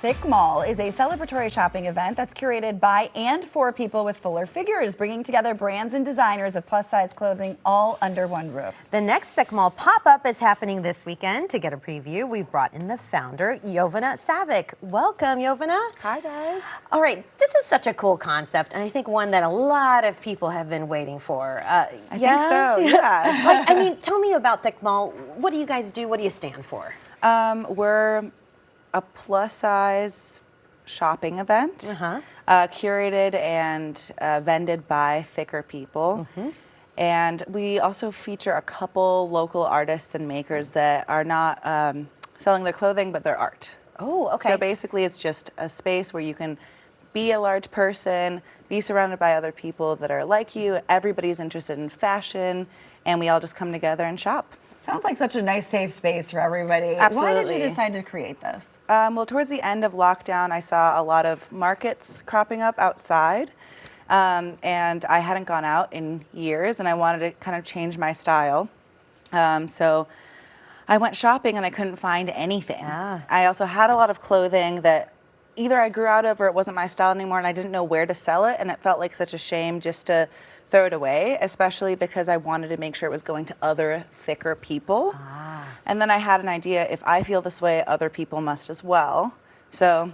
Thick Mall is a celebratory shopping event that's curated by and for people with fuller figures, bringing together brands and designers of plus-size clothing all under one roof. The next Thick Mall pop-up is happening this weekend. To get a preview, we've brought in the founder, Jovana Savic. Welcome, Jovana. Hi, guys. All right, this is such a cool concept, and I think one that a lot of people have been waiting for. I think so, yeah. I mean, tell me about Thick Mall. What do you guys do? What do you stand for? We're a plus-size shopping event, curated and vended by thicker people. And we also feature a couple local artists and makers that are not selling their clothing, but their art. Oh, okay. So basically it's just a space where you can be a large person, be surrounded by other people that are like you. Everybody's interested in fashion, and we all just come together and shop. Sounds like such a nice, safe space for everybody. Absolutely. Why did you decide to create this? Well, towards the end of lockdown, I saw a lot of markets cropping up outside, and I hadn't gone out in years, and I wanted to kind of change my style. So I went shopping, and I couldn't find anything. I also had a lot of clothing that either I grew out of or it wasn't my style anymore, and I didn't know where to sell it, and it felt like such a shame just to throw it away, especially because I wanted to make sure it was going to other thicker people. And then I had an idea, if I feel this way, other people must as well. So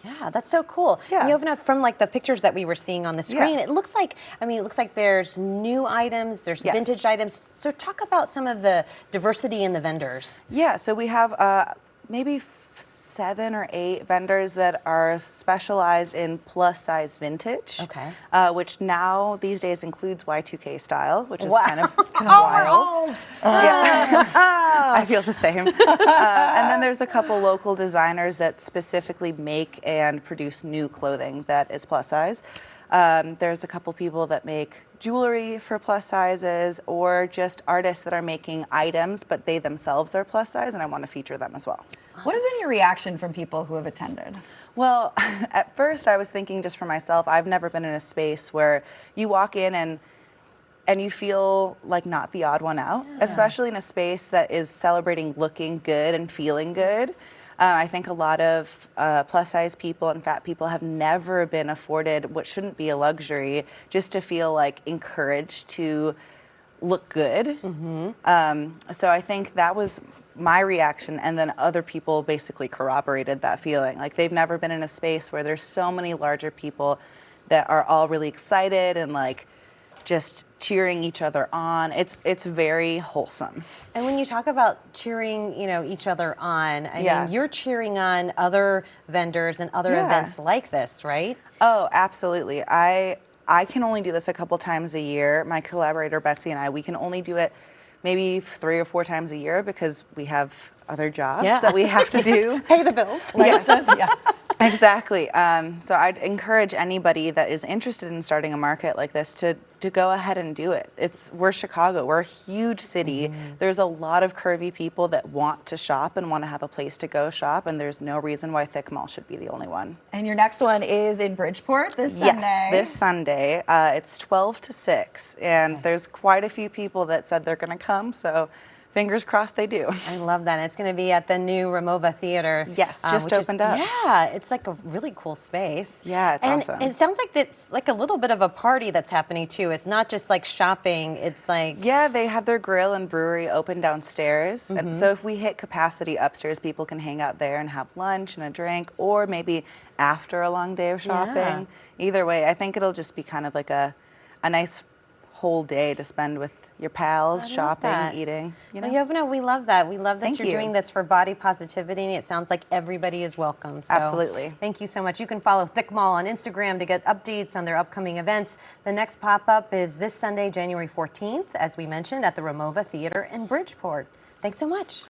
yeah, that's so cool. Yeah. Jovana, from like the pictures that we were seeing on the screen, it looks like, I mean, it looks like there's new items, there's vintage items. So talk about some of the diversity in the vendors. Yeah, so we have maybe 7 or 8 vendors that are specialized in plus size vintage. Okay. Which now these days includes Y2K style, which is kind of We're wild. old. Yeah. I feel the same. And then there's a couple local designers that specifically make and produce new clothing that is plus size. There's a couple people that make jewelry for plus sizes, or just artists that are making items, but they themselves are plus size, and I want to feature them as well. What has been your reaction from people who have attended? Well, at first I was thinking just for myself, I've never been in a space where you walk in and you feel like not the odd one out, especially in a space that is celebrating looking good and feeling good. I think a lot of plus size people and fat people have never been afforded what shouldn't be a luxury, just to feel like encouraged to look good. So I think that was my reaction, and then other people basically corroborated that feeling. Like they've never been in a space where there's so many larger people that are all really excited and like just cheering each other on. It's very wholesome. And when you talk about cheering, you know, each other on, I mean, you're cheering on other vendors and other events like this, right? Oh, absolutely. I can only do this a couple times a year. My collaborator Betsy and I, we can only do it maybe 3 or 4 times a year because we have other jobs that we have to do. Pay the bills. Yes, exactly. So I'd encourage anybody that is interested in starting a market like this to go ahead and do it. We're Chicago, we're a huge city. There's a lot of curvy people that want to shop and want to have a place to go shop, and there's no reason why Thick Mall should be the only one. And your next one is in Bridgeport this Sunday. Yes, this Sunday. It's 12 to 6, and there's quite a few people that said they're going to come, so fingers crossed they do. I love that. It's going to be at the new Ramova Theater. Yes, just opened up. Yeah, it's like a really cool space. Yeah, it's awesome. And it sounds like it's like a little bit of a party that's happening too. It's not just like shopping, it's like... Yeah, they have their grill and brewery open downstairs. And so if we hit capacity upstairs, people can hang out there and have lunch and a drink, or maybe after a long day of shopping. Either way, I think it'll just be kind of like a nice whole day to spend with your pals, shopping, eating. You know? Well, Jovana, we love that. We love that Thank you're you. doing this for body positivity, and it sounds like everybody is welcome. So Absolutely. Thank you so much. You can follow Thick Mall on Instagram to get updates on their upcoming events. The next pop-up is this Sunday, January 14th, as we mentioned, at the Ramova Theater in Bridgeport. Thanks so much.